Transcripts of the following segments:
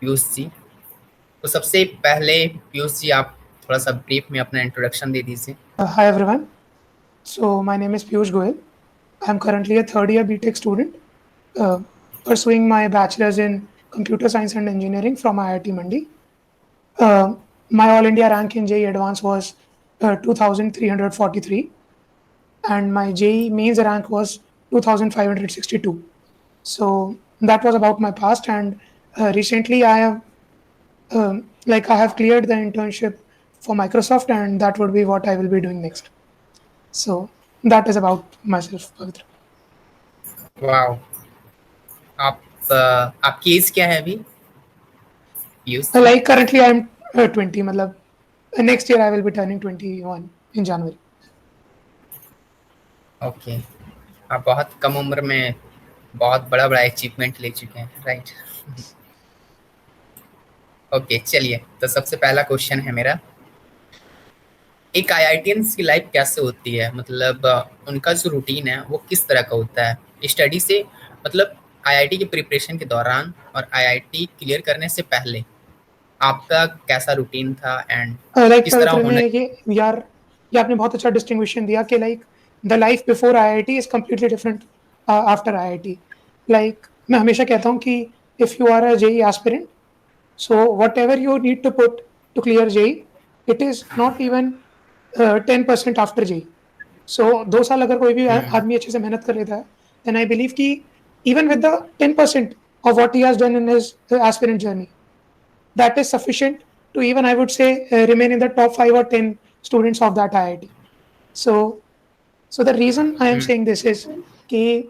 पीयूष जी। तो सबसे पहले पीयूष जी आप थोड़ा सा ब्रीफ में अपना इंट्रोडक्शन दे दीजिए। Hi everyone. So my name is Piyush Goyal. I'm currently a third year BTech student, uh, pursuing my bachelor's in computer science and engineering from IIT Mandi. Uh, my all India rank in JEE Advanced was 2343, and my JEE mains rank was 2562. So that was about my past, and recently I have I have cleared the internship for Microsoft, and that would be what I will be doing next. So that is about myself, Pavitra. वाह। आप आपकी as क्या है अभी Piyush ji? Like currently I'm 20. मतलब next year I will be turning 21 in January. Okay. आप बहुत कम उम्र में बहुत बड़ा बड़ा अचीवमेंट ले चुके हैं, राइट? ओके, चलिए तो सबसे पहला क्वेश्चन है मेरा, एक आईआईटियंस की लाइफ कैसे होती है? मतलब उनका जो रूटीन है वो किस तरह का होता है स्टडी से, मतलब आईआईटी की प्रिपरेशन के दौरान और आईआईटी क्लियर करने से पहले आपका कैसा रूटीन था एंड Like किस तरह पवित्र होना? ने ये आपने बहुत अच्छा डिस्टिंग्विशन दिया कि like the life before IIT is completely different after IIT. Like मैं हमेशा कहता हूँ कि if you are a JEE aspirant, so whatever you need to put to clear JEE, it is not even 10% after JEE. So 2 साल अगर कोई भी आदमी अच्छे से मेहनत कर लेता है, then I believe कि even with the 10% of what he has done in his aspirant journey, that is sufficient to even I would say remain in the top 5 or 10 students of that IIT. So so the reason I am saying this is कि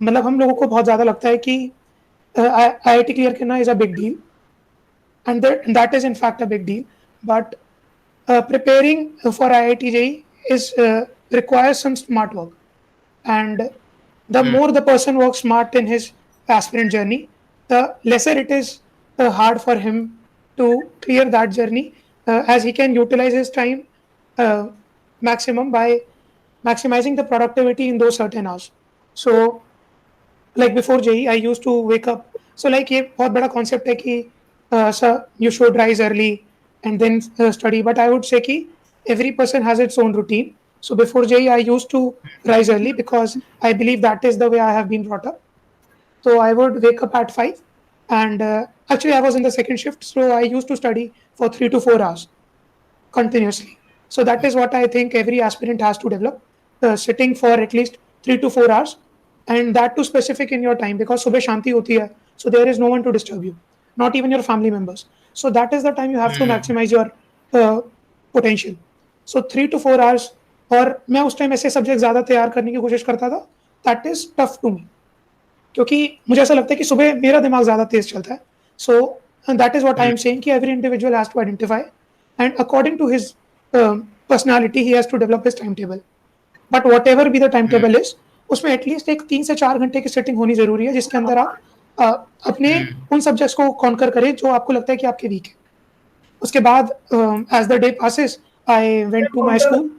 मतलब हम लोगों को बहुत ज़्यादा लगता है कि IIT क्लियर करना is a big deal, and that is in fact a big deal, but preparing for IIT JEE is requires some smart work, and the more the person works smart in his aspirant journey, the lesser it is hard for him to clear that journey, as he can utilize his time uh, maximum by maximizing the productivity in those certain hours. So like before JEE, I used to wake up. So like ये बहुत बड़ा concept है कि sir, you should rise early and then study. But I would say कि every person has its own routine. So before JEE, I used to rise early because I believe that is the way I have been brought up. So I would wake up at 5, and actually I was in the second shift, so I used to study for 3 to 4 hours continuously. So that is what I think every aspirant has to develop, sitting for at least 3 to 4 hours, and that too specific in your time because सुबह शांति होती है, so there is no one to disturb you, not even your family members. So that is the time you have to maximize your uh, potential. So 3 to 4 hours, और मैं उस time ऐसे subject ज़्यादा तैयार करने की कोशिश करता था. That is tough to me क्योंकि मुझे ऐसा लगता है कि सुबह मेरा दिमाग ज़्यादा तेज चलता है. So that is what I am saying कि every individual has to identify and according to his personality he has to develop his time table. But whatever be the time table is, उसमें at least एक 3 से 4 घंटे की setting होनी जरूरी है जिसके अंदर आप अपने उन सब्जेक्ट्स को कॉन्कर करें जो आपको लगता है कि आपके वीक है. उसके बाद as the day passes I went to my school,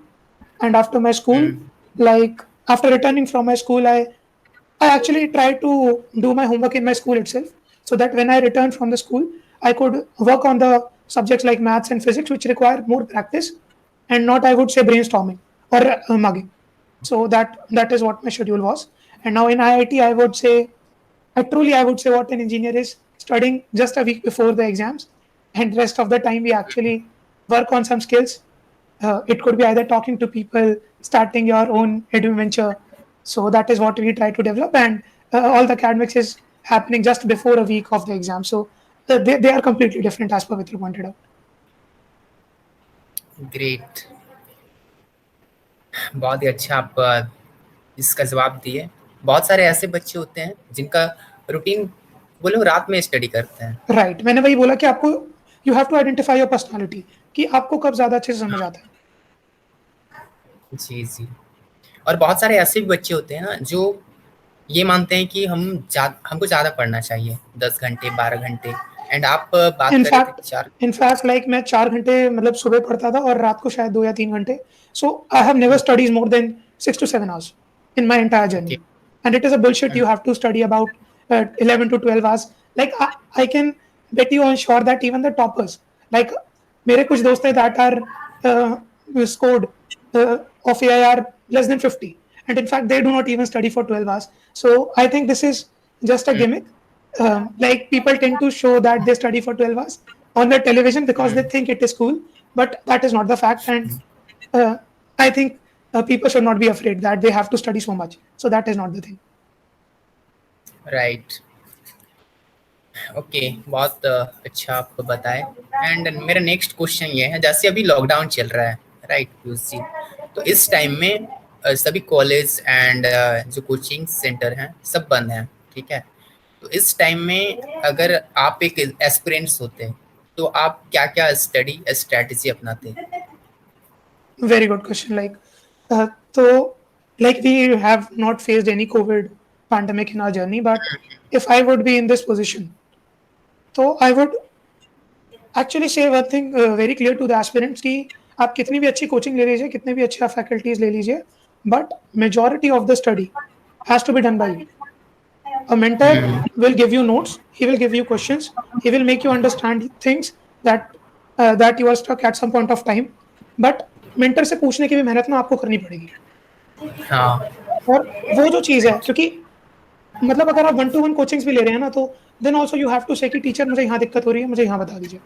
and after my school, like after returning from my school, I actually tried to do my homework in my school itself, so that when I returned from the school, I could work on the subjects like maths and physics, which require more practice and not, I would say, brainstorming or mugging. So that is what my schedule was. And now in IIT, I would say what an engineer is studying just a week before the exams, and rest of the time we actually work on some skills. It could be either talking to people, starting your own edu venture. So that is what we try to develop, and all the academics is happening just before a week of the exam. So they are completely different, as Pavitra pointed out. Great, बहुत ही अच्छा आप इसका जवाब दिए। बहुत सारे ऐसे बच्चे होते हैं जिनका रूटीन वो लोग रात में स्टडी करते हैं। राइट, मैंने वही बोला कि आपको you have to identify your personality कि आपको कब ज्यादा अच्छे से समझ आता है. जी जी। और बहुत सारे ऐसे भी बच्चे होते हैं ना जो ये मानते हैं कि हमको ज़्यादा पढ़ना चाहिए, 10 घंटे 12 घंटे। एंड आप बात कर रहे थे इनफैक्ट 4। इनफैक्ट लाइक मैं 4 घंटे मतलब सुबह पढ़ता था और रात को शायद 2 या 3 घंटे. So I have never studies more than 6 to 7 hours in my entire okay. journey, and it is a bullshit. You have to study about 11 to 12 hours. Like I can bet you on sure that even the toppers, like मेरे कुछ दोस्त हैं that are scored of AIR less than 50, and in fact they do not even study for 12 hours. So I think this is just a gimmick. Like people tend to show that they study for 12 hours on the television because they think it is cool, but that is not the fact. And I think people should not be afraid that they have to study so much. So that is not the thing. Right, okay, बहुत अच्छा आपको बताए। And मेरा next question ये है, जैसे अभी lockdown चल रहा है, राइट पीयूष जी, तो इस टाइम में सभी कॉलेज एंड जो कोचिंग सेंटर हैं सब बंद हैं, ठीक है, तो इस टाइम में अगर आप एक एस्पिरेंट्स होते तो आप क्या क्या स्टडी स्ट्रेटजी अपनाते? Very good question. So, like we have not faced any COVID pandemic in our journey, but if I would be in this position, so I would actually say one thing very clear to the aspirants कि आप कितनी भी अच्छी coaching ले लीजिए, कितने भी अच्छे फैकल्टीज ले लीजिए, but majority of the study has to be done by you. A mentor will give you notes, he will give you questions, he will make you understand things that you are stuck at some point of time, but mentor से पूछने की भी मेहनत ना आपको करनी पड़ेगी। हाँ, और वो जो चीज़ है, क्योंकि मतलब अगर आप 1-to-1 कोचिंग्स भी ले रहे हैं ना, तो then also you have to say कि टीचर मुझे यहाँ दिक्कत हो रही है, मुझे यहाँ बता दीजिए,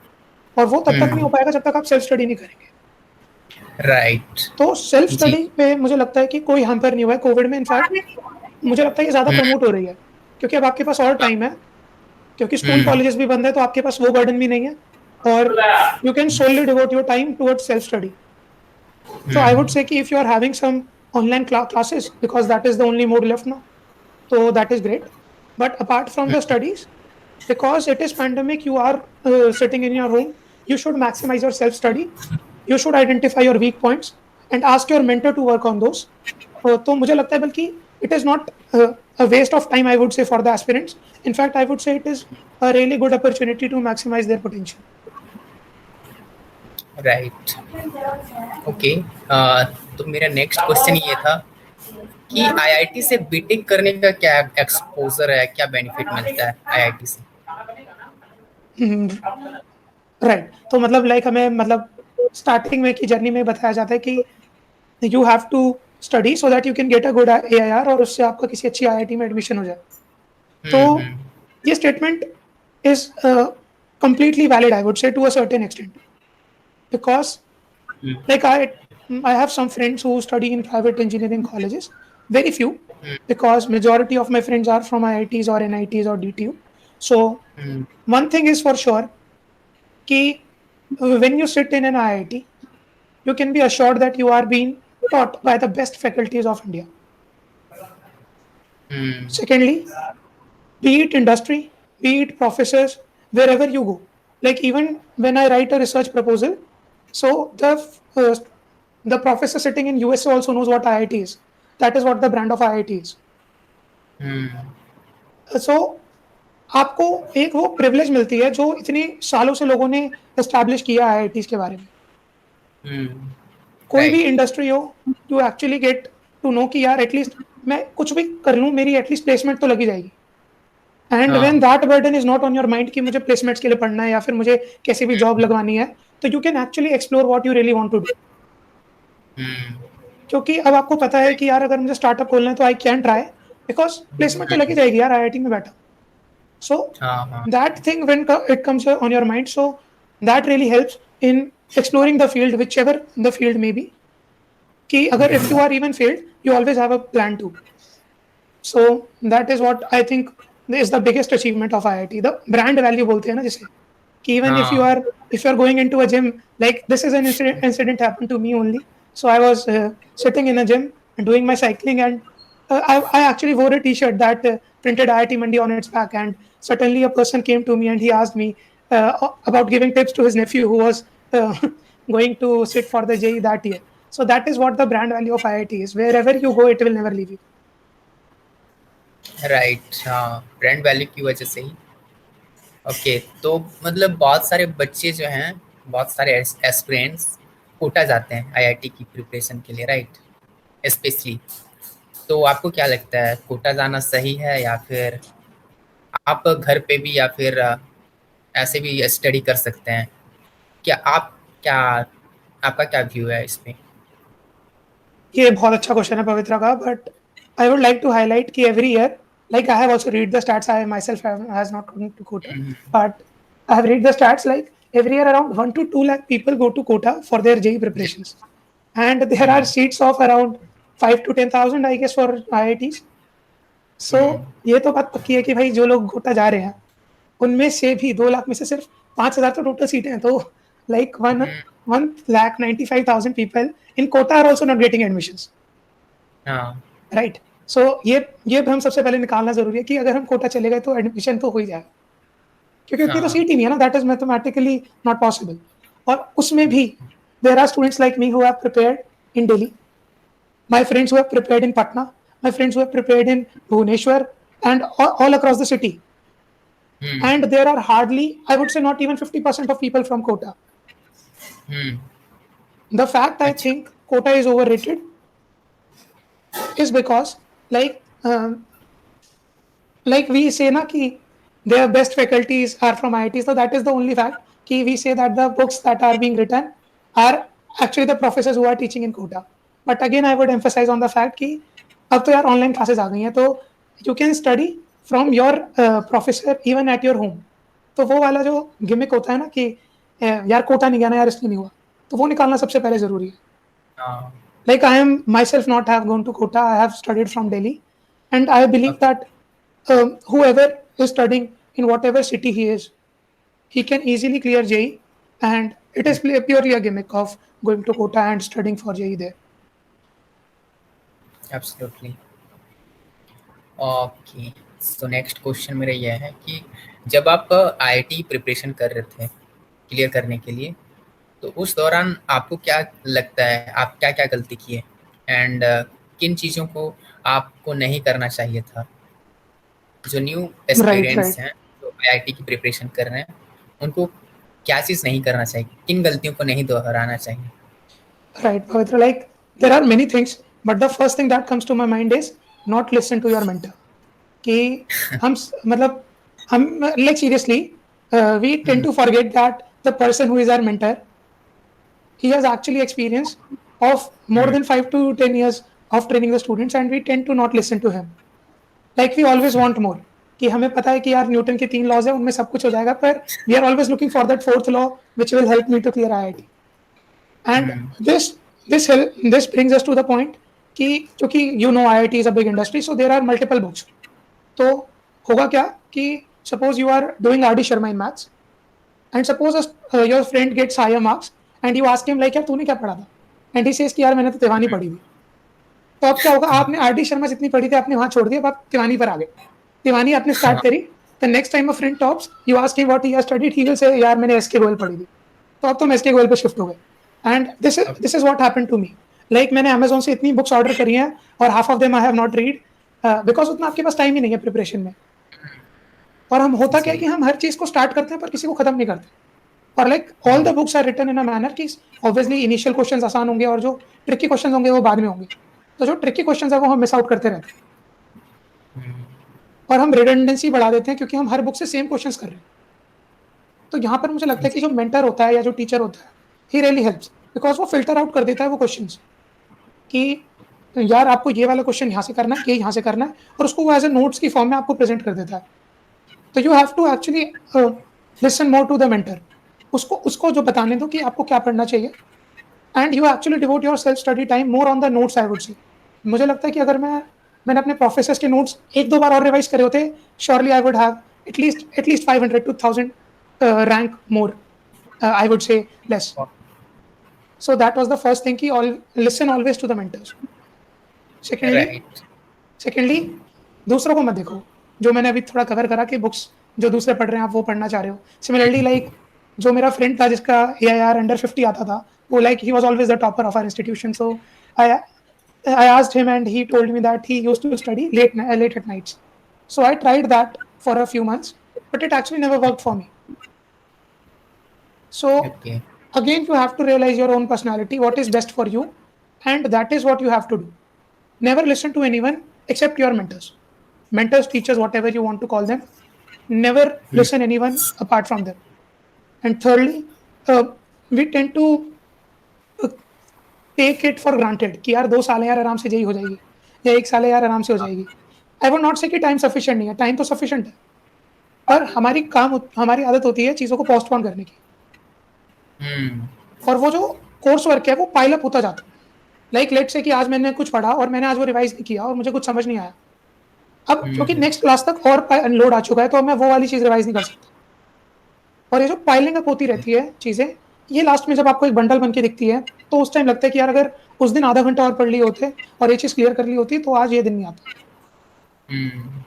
और वो तब तक नहीं हो पाएगा जब तक आप सेल्फ स्टडी नहीं करेंगे। राइट, तो सेल्फ स्टडी पे मुझे लगता है कि कोई हैम्पर नहीं हुआ है कोविड में। इनफैक्ट मुझे लगता है ये ज़्यादा प्रमोट हो रही है, क्योंकि अब आपके पास और टाइम है, क्योंकि स्कूल कॉलेजेस भी बंद है, तो आपके पास वो बर्डन भी नहीं है, और you can solely devote your time towards self study. So I would say कि if you are having some online classes, because that is the only mode left now, so that is great. But apart from the studies, because it is pandemic, you are sitting in your home, you should maximize your self study, you should identify your weak points and ask your mentor to work on those. तो मुझे लगता है बल्कि it is not a waste of time, I would say, for the aspirants. In fact, I would say it is a really good opportunity to maximize their potential. Right, okay. तो मेरा next question ये था कि IIT से BTech करने का क्या exposure है, क्या बेनिफिट मिलता है आईआईटी से? राइट, तो मतलब लाइक हमें मतलब स्टार्टिंग में की जर्नी में बताया जाता है कि you have to study so that you can get a good AIR, और उससे आपका किसी अच्छी आईआईटी में एडमिशन हो जाए। तो ये statement is completely valid, I would say, to a certain extent, because like I have some friends who study in private engineering colleges, very few, because majority of my friends are from IITs or NITs or DTU. So one thing is for sure कि when you sit in an IIT, you can be assured that you are being taught by the best faculties of India. Secondly, be it industry, be it professors, wherever you go, like even when I write a research proposal, so the professor sitting in USA also knows what IIT is. That is what the brand of IIT is. So आपको एक वो privilege मिलती है जो इतने सालों से लोगों ने एस्टैब्लिश किया IITs के बारे में। कोई भी इंडस्ट्री हो, you actually get to know कि यार एटलीस्ट मैं कुछ भी कर लूँ, मेरी एटलीस्ट प्लेसमेंट तो लगी जाएगी। And when that burden is not on your mind कि मुझे प्लेसमेंट्स के लिए पढ़ना है या फिर मुझे कैसी भी जॉब लगवानी है, तो you can actually explore what you really want to do. क्योंकि अब आपको पता है कि यार अगर मुझे स्टार्टअप खोलना है तो I can try, because placement तो लगी जाएगी यार आईआईटी में बैठा। So that thing, when it comes on your mind, so that really helps in exploring the field, whichever the field may be. कि अगर if you are even failed, you always have a plan to. So that is what I think is the biggest achievement of IIT. The brand value बोलते हैं ना जिसे, कि even if you are going into a gym, like this is an incident happened to me only. So I was sitting in a gym and doing my cycling, and I actually wore a T-shirt that printed IIT Mandi on its back, and suddenly a person came to me and he asked me about giving tips to his nephew who was going to sit for the JEE that year. So that is what the brand value of IIT is. Wherever you go, it will never leave you. Right, हाँ, brand value की वजह से ही। Okay, तो मतलब बहुत सारे बच्चे जो हैं, बहुत सारे एस्पिरेंट्स कोटा जाते हैं आईआईटी की प्रिपरेशन के लिए, राइट, स्पेशली। तो आपको क्या लगता है, कोटा जाना सही है या फिर आप घर पे भी या फिर ऐसे भी स्टडी कर सकते हैं। क्या आप क्या आपका क्या व्यू है इस पे? ये बहुत अच्छा क्वेश्चन है पवित्रा का, but I would like to highlight कि every year, like I have also read the stats. I myself has not gone to quota, but I have read the stats. Like every year, around 1 to 2 lakh people go to quota for their JEE preparations, and there are seats of around 5 to 10,000, I guess, for IITs. So ये तो बात पक्की है कि भाई जो लोग कोटा जा रहे हैं उनमें से भी 2 लाख में से सिर्फ 5,000 तो टोटल सीटें हैं, तो like 1,95,000 people in quota are also not getting admissions. हाँ राइट। सो ये भ्रम सबसे पहले निकालना जरूरी है कि अगर हम कोटा चले गए तो एडमिशन तो हो ही जाएगा, क्योंकि उतनी तो सीट ही नहीं है ना, that is mathematically not possible. और उसमें भी there are students like me who have prepared in Delhi, my friends who have prepared in Patna, my friends who have prepared in Bhubaneswar and all across the city, and there are hardly, I would say, not even 50% of people from Kota. The fact I think Kota is overrated is because like we say na ki their best faculties are from IIT, so that is the only fact ki we say that the books that are being written are actually the professors who are teaching in Kota. But again, I would emphasize on the fact कि अब तो यार online classes आ गई हैं, तो you can study from your professor even at your home. तो वो वाला जो गिमिक होता है ना कि यार कोटा नहीं गया ना यार इसलिए नहीं हुआ, तो वो निकालना सबसे पहले जरूरी है। Like I am myself not have gone to Kota, I have studied from Delhi, and I believe that whoever is studying in whatever city he is, he can easily clear JEE, and it is purely a gimmick of going to Kota and studying for JEE there. Absolutely. Okay, so next question मेरा यह है कि जब आप IIT preparation कर रहे थे clear करने के लिए, तो उस दौरान आपको क्या लगता है आप क्या क्या गलती किए एंड किन चीज़ों को आपको नहीं करना चाहिए था? जो न्यू एस्पिरेंट्स हैं जो आईआईटी की प्रिपरेशन कर रहे हैं, उनको क्या चीज़ नहीं करना चाहिए, किन गलतियों को नहीं दोहराना चाहिए? Right, Pavitra, like there are many things, but the first thing that comes to my mind is not listen to your mentor. कि हम मतलब हम like seriously we tend to forget that the person who is our mentor, he has actually experience of more than 5 to 10 years of training the students, and we tend to not listen to him. Like we always want more, कि हमें पता है कि यार Newton के 3 laws है उनमें सब कुछ हो जाएगा, पर we are always looking for that 4th law which will help me to clear IIT. And this brings us to the point कि क्योंकि you know IIT is a big industry, so there are multiple books. तो होगा क्या कि suppose you are doing RD Sharma in maths, and suppose your friend gets higher marks and you ask him like यार तूने क्या पढ़ा था, and he says कि यार मैंने तो तिवानी पढ़ी थी। तो अब क्या होगा, आपने RD Sharma जितनी पढ़ी थी आपने वहाँ छोड़ दिया, आप तिवानी पर आ गए, तिवानी आपने स्टार्ट करी। The next time a friend tops, you ask him what he has studied, he will say यार मैंने SK गोयल पढ़ी थी। तो अब तुम SK गोयल पे शिफ्ट हो गए। And this is what happened to me. Like मैंने Amazon से इतनी बुक्स ऑर्डर करी हैं और half of them I have not read because उतना आपके पास टाइम ही नहीं है प्रिपरेशन में। और हम होता क्या है कि हम हर चीज को स्टार्ट करते हैं पर किसी को खत्म नहीं करते। और like all the books are written in a manner कि ऑब्वियसली इनिशियल क्वेश्चंस आसान होंगे और जो ट्रिकी क्वेश्चंस होंगे वो बाद में होंगे। तो जो ट्रिकी क्वेश्चंस है वो हम मिस आउट करते रहते हैं और हम रिडंडेंसी बढ़ा देते हैं क्योंकि हम हर बुक से सेम क्वेश्चंस कर रहे हैं। तो यहाँ पर मुझे लगता है कि जो मेंटर होता है या जो टीचर होता है, ही रियली हेल्प्स, बिकॉज वो फिल्टर आउट कर देता है वो क्वेश्चंस कि यार आपको ये वाला क्वेश्चन यहाँ से करना है, ये यहाँ से करना है, और उसको वो एज ए नोट्स की फॉर्म में आपको प्रेजेंट कर देता है। तो you have to actually listen more to the mentor, उसको जो बताने दो कि आपको क्या पढ़ना चाहिए, and you actually devote your self study time more on the notes. I would say मुझे लगता है कि अगर मैंने अपने प्रोफेसर्स के नोट्स 1-2 बार और रिवाइज करे होते, surely I would have at least 500 to 1000 rank more, I would say less. So that was the first thing, ki listen always to the mentors. Secondly, दूसरों को मत देखो, जो मैंने अभी थोड़ा कवर करा कि बुक्स जो दूसरे पढ़ रहे हैं आप वो पढ़ना चाह रहे हो। सिमिलरली लाइक जो मेरा फ्रेंड था जिसका AIR अंडर 50 आता था, वो like he was always the topper of our institution, so I asked him and he told me that he used to study late at nights. So I tried that for a few months, but it actually never worked for me. So again, you have to realize your own personality, what is best for you, and that is what you have to do. Never listen to anyone except your mentors, teachers, whatever you want to call them. never listen anyone apart from them. And thirdly, we tend to take it for granted कि यार 2 साल है यार आराम से JEE हो जाएगी, या 1 साल है यार आराम से हो जाएगी. आई वुड नॉट से कि टाइम सफिशिएंट नहीं है, टाइम तो सफिशिएंट है, पर हमारी आदत होती है चीज़ों को पोस्टपोन करने की. और वो जो कोर्स वर्क है वो पाइल अप होता जाता है. लाइक लेट से कि आज मैंने कुछ पढ़ा और मैंने आज वो रिवाइज नहीं किया और मुझे कुछ समझ नहीं आया. अब क्योंकि नेक्स्ट क्लास तक और लोड आ चुका है तो अब मैं वो वाली चीज़ रिवाइज नहीं कर सकता. और ये जो पाइलिंग अप होती रहती है चीज़ें, ये लास्ट में जब आपको एक बंडल बन के दिखती है तो उस टाइम लगता है कि यार अगर उस दिन आधा घंटा और पढ़ लिए होते और ये चीज़ क्लियर कर ली होती तो आज ये दिन नहीं आता.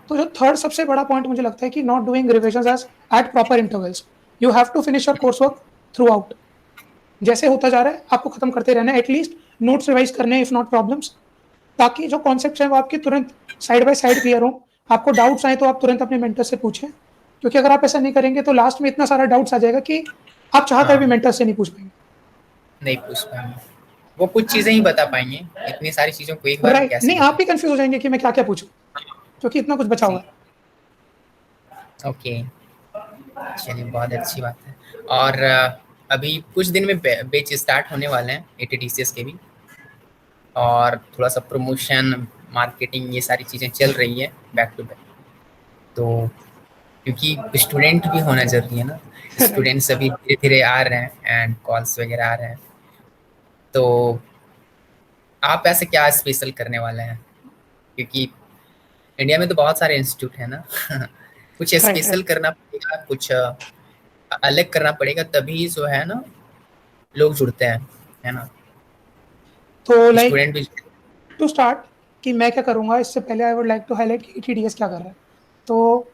तो जो थर्ड सबसे बड़ा पॉइंट मुझे लगता है कि not doing revision at proper intervals. You have to finish your course work throughout. जैसे होता जा रहा है आपको खत्म करते रहना है, एटलीस्ट नोट्स रिवाइज करने इफ नॉट प्रॉब्लम्स, ताकि जो कॉन्सेप्ट्स हैं वो आपके तुरंत साइड बाय साइड क्लियर हो. आपको डाउट्स आए तो आप तुरंत अपने मेंटर से पूछें, क्योंकि अगर आप ऐसा नहीं करेंगे तो लास्ट में इतना सारा डाउट्स आ जाएगा कि आप चाहकर भी मेंटर से नहीं पूछ पाएंगे. नहीं पूछ पाएंगे, वो कुछ चीजें ही बता पाएंगे, इतनी सारी चीजों को एक बार राइट. नहीं, आप भी कंफ्यूज हो जाएंगे कि मैं क्या क्या पूछूं, क्योंकि इतना कुछ बचा हुआ है. ओके, चलिए बहुत अच्छी बात है. और अभी कुछ दिन में बैच स्टार्ट होने वाले हैं एटीडीसीएस के भी, और थोड़ा सा प्रमोशन मार्केटिंग ये सारी चीज़ें चल रही है बैक टू बैक. तो क्योंकि स्टूडेंट भी होना जरूरी है ना, स्टूडेंट्स अभी धीरे धीरे आ रहे हैं एंड कॉल्स वगैरह आ रहे हैं. तो आप ऐसे क्या स्पेशल करने वाले हैं, क्योंकि इंडिया में तो बहुत सारे इंस्टीट्यूट है ना. कुछ स्पेशल करना पड़ेगा, कुछ अलग करना पड़ेगा, तभी जो है ना लोग जुड़ते हैं, है ना. तो लाइक टू स्टार्ट कि मैं क्या करूँगा, इससे पहले I would like to highlight कि ETDS क्या कर रहा है. तो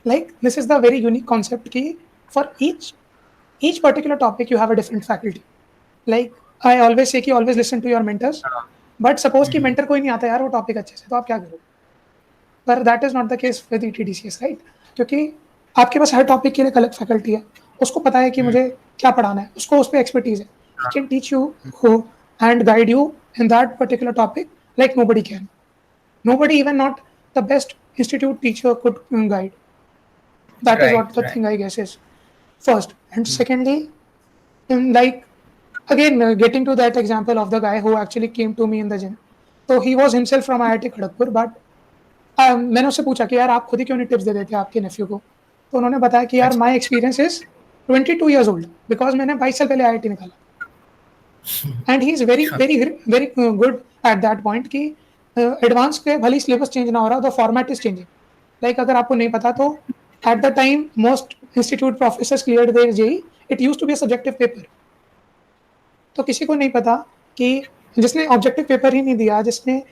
like this is the very unique concept कि for each particular topic you have a different faculty. Like I always say कि always listen to your mentors. But suppose कि mentor कोई नहीं आता यार वो टॉपिक अच्छे से, तो आप क्या करोगे. पर that is not the case with ETDCS, right. क्योंकि आपके पास हर टॉपिक के लिए अलग फैकल्टी है, उसको पता है कि मुझे क्या पढ़ाना है, उसको उस पर एक्सपर्टीज है. He can teach you and guide you in that particular topic like nobody can. Nobody, even not the best institute teacher, could guide. That is what the thing I guess is first. And secondly, in like again getting to that example of the guy who actually came to me in the gym. So he was himself from IIT Kharagpur, but मैंने उससे पूछा कि यार आप खुद ही क्यों नहीं tips दे देते आपके नेफ्यू को. तो उन्होंने बताया कि यार my experience is 22 years old because मैंने 22 साल पहले IIT निकाला. And he is very very very good at that point कि एडवांस के भले सिलेबस चेंज ना हो रहा, the format is changing. Like अगर आपको नहीं पता तो at the time most institute professors cleared their JEE, it used to be a subjective paper. तो किसी को नहीं पता कि जिसने ऑब्जेक्टिव पेपर ही नहीं दिया, जिसने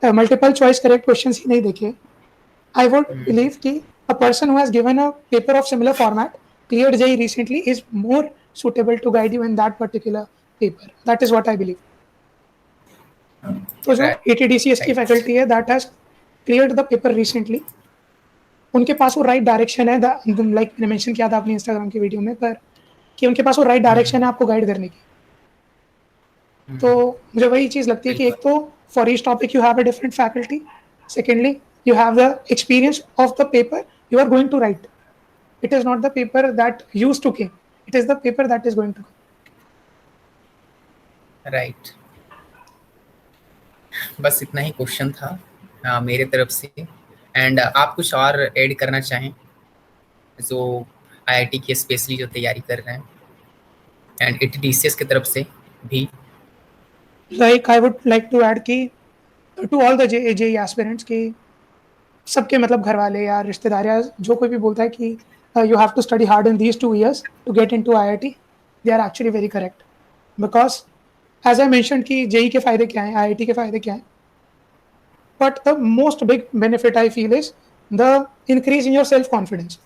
मल्टीपल चॉइस करेक्ट क्वेश्चंस ही नहीं देखे, आई वुड बिलीव कि a person who has given a paper of similar format cleared JEE recently is more suitable to guide you in that particular paper. That is what I believe. तो जो ATDCS की faculty है that has cleared the paper recently, उनके पास वो right direction है, like मैंने mention किया था अपनी इंस्टाग्राम की वीडियो में, पर कि उनके पास वो राइट डायरेक्शन है आपको गाइड करने की. तो मुझे वही चीज़ लगती है कि एक तो for each topic you have a different faculty, secondly you have the experience of the paper you are going to write. It is not the paper that used to came, it is the paper that is going to right. बस इतना ही question था मेरे तरफ से. And आप कुछ और add करना चाहें जो IIT की स्पेशली जो तैयारी कर रहे हैं एंड ETDCS की तरफ से भी. Like I would like to add कि to all the JEE aspirants कि सबके मतलब घर वाले या रिश्तेदार या जो कोई भी बोलता है कि you have to study hard in these 2 years to get into IIT, they are actually very correct. Because as I mentioned कि JEE के फायदे क्या हैं, IIT के फायदे क्या हैं, but the most big benefit I feel is the increase in your self confidence.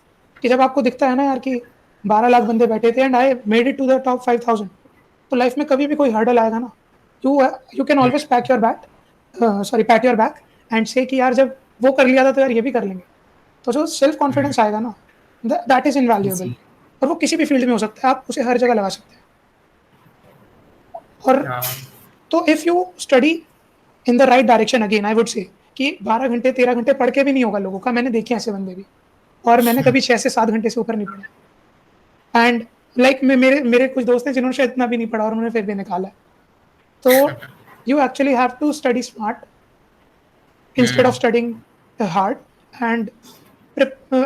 कि जब आपको दिखता है ना यार कि 12 लाख बंदे बैठे थे and I made it to the top 5000, तो लाइफ में कभी भी कोई हर्डल आएगा ना, you can always pat your back and say कि यार जब वो कर लिया था तो यार ये भी कर लेंगे. तो जो सेल्फ कॉन्फिडेंस आएगा ना, that is invaluable. और वो किसी भी फील्ड में हो सकता है, आप उसे हर जगह लगा सकते हैं. और तो if you study in the right direction, again I would से कि 12 घंटे 13 घंटे पढ़ के भी नहीं होगा लोगों का, मैंने देखे ऐसे बंदे भी, और मैंने कभी 6 से 7 घंटे से ऊपर नहीं पढ़ा। एंड लाइक मेरे मेरे कुछ दोस्त हैं जिन्होंने शायद इतना भी नहीं पढ़ा और उन्होंने फिर भी निकाला है। तो you actually have to study smart instead of studying hard and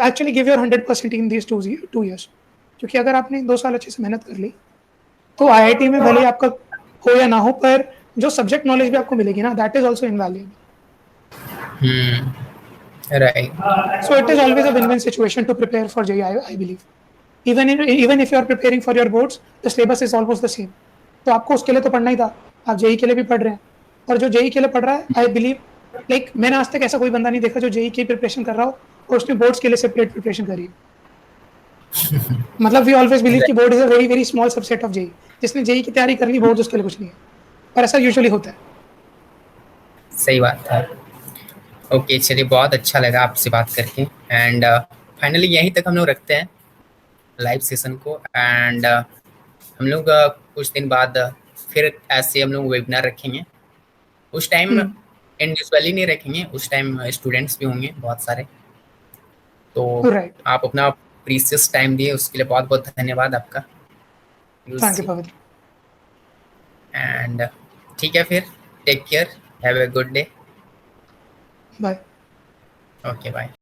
actually give your 100% in these 2 years। क्योंकि अगर आपने 2 साल अच्छे से मेहनत कर ली तो आईआईटी में भले आपका हो या ना हो, पर जो सब्जेक्ट नॉलेज भी आपको मिलेगी ना, that is also invaluable. Right. So it is always a win-win situation to prepare for JEE, I believe। Even if you are preparing for your boards, the syllabus is almost the same। तो आपको उसके लिए तो पढ़ना ही था, आप JEE के लिए भी पढ़ रहे हैं, और जो जेई के लिए पढ़ रहा है, आई बिलीव लाइक मैंने आज तक ऐसा कोई बंदा नहीं देखा जो जेई की प्रिपरेशन कर रहा हो और उसने बोर्ड्स के लिए सेपरेट प्रिपरेशन करी है। मतलब वी ऑलवेज बिलीव कि board is a very very small subset of JEE. जिसने जेई की तैयारी कर ली, बोर्ड उसके लिए कुछ नहीं है, पर ऐसा यूजुअली होता है। सही बात है। ओके, चलिए, बहुत अच्छा लगा आपसे बात करके। एंड फाइनली यहीं तक हम लोग रखते हैं लाइव सेशन को। एंड हम लोग कुछ दिन बाद फिर ऐसे हम लोग वेबिनार रखेंगे। उस टाइम इंडिविजुअली नहीं रखेंगे, उस टाइम स्टूडेंट्स भी होंगे बहुत सारे। तो राइट, आप अपना प्रीशियस टाइम दिए, उसके लिए बहुत बहुत धन्यवाद आपका। थैंक यू पवित्र। एंड ठीक है, फिर take care, have a good day. Bye. Okay, bye.